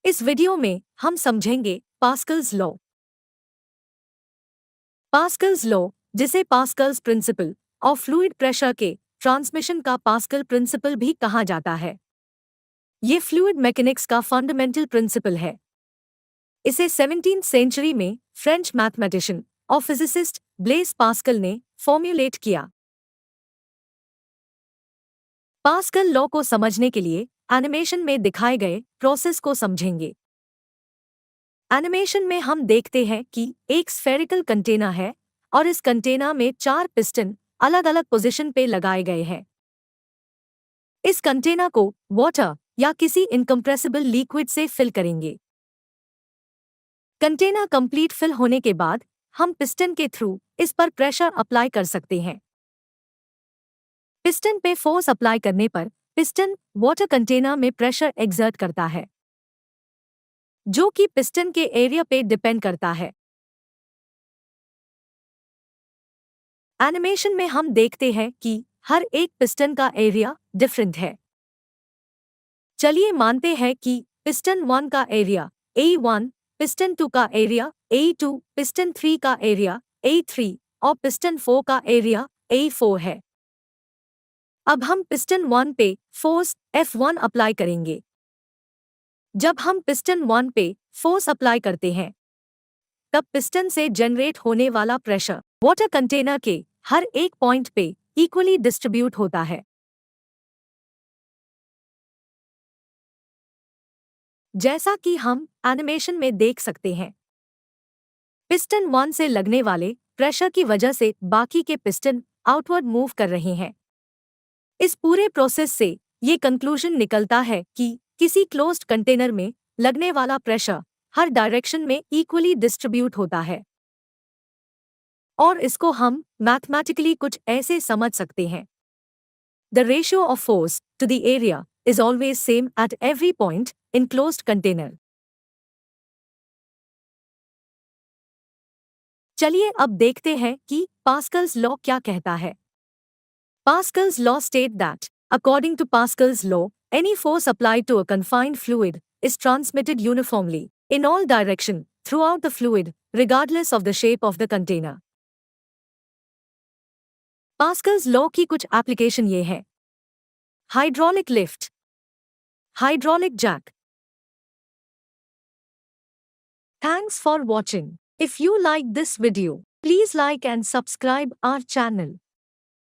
इस वीडियो में हम समझेंगे पास्कल्स लॉ। पास्कल्स लॉ, जिसे Pascal's principle of fluid pressure के ट्रांसमिशन का पास्कल प्रिंसिपल भी कहा जाता है, ये फ्लूइड मैकेनिक्स का फंडामेंटल प्रिंसिपल है। इसे 17वीं सेंचुरी में फ्रेंच मैथमेटिशियन और फिजिसिस्ट ब्लेस पास्कल ने फॉर्म्युलेट किया। पास्कल लॉ को समझने के लिए एनिमेशन में दिखाए गए प्रोसेस को समझेंगे। एनिमेशन में हम देखते हैं कि एक स्फेरिकल कंटेनर है और इस कंटेनर में 4 पिस्टन अलग अलग पोजीशन पे लगाए गए हैं। इस कंटेनर को वाटर या किसी इनकम्प्रेसिबल लिक्विड से फिल करेंगे। कंटेनर कंप्लीट फिल होने के बाद हम पिस्टन के थ्रू इस पर प्रेशर अप्लाई कर सकते हैं। पिस्टन पे फोर्स अप्लाई करने पर पिस्टन वाटर कंटेनर में प्रेशर एक्सर्ट करता है, जो कि पिस्टन के एरिया पे डिपेंड करता है। एनिमेशन में हम देखते हैं कि हर एक पिस्टन का एरिया डिफरेंट है। चलिए मानते हैं कि पिस्टन 1 का एरिया A1, पिस्टन 2 का एरिया A2, पिस्टन 3 का एरिया A3 और पिस्टन 4 का एरिया A4 है। अब हम पिस्टन 1 पे फोर्स F1 अप्लाई करेंगे। जब हम पिस्टन 1 पे फोर्स अप्लाई करते हैं, तब पिस्टन से जनरेट होने वाला प्रेशर वाटर कंटेनर के हर एक पॉइंट पे इक्वली डिस्ट्रीब्यूट होता है। जैसा कि हम एनिमेशन में देख सकते हैं, पिस्टन 1 से लगने वाले प्रेशर की वजह से बाकी के पिस्टन आउटवर्ड मूव कर रहे हैं। इस पूरे प्रोसेस से ये कंक्लूजन निकलता है कि किसी क्लोज्ड कंटेनर में लगने वाला प्रेशर हर डायरेक्शन में इक्वली डिस्ट्रीब्यूट होता है। और इसको हम मैथमेटिकली कुछ ऐसे समझ सकते हैं। The ratio of force to the area is always same at every point in closed container. चलिए अब देखते हैं कि पास्कल्स लॉ क्या कहता है। Pascal's law state that, according to Pascal's law, any force applied to a confined fluid is transmitted uniformly in all direction throughout the fluid, regardless of the shape of the container. Pascal's law की कुछ application ये है: hydraulic lift, hydraulic jack. Thanks for watching. If you like this video, please like and subscribe our channel.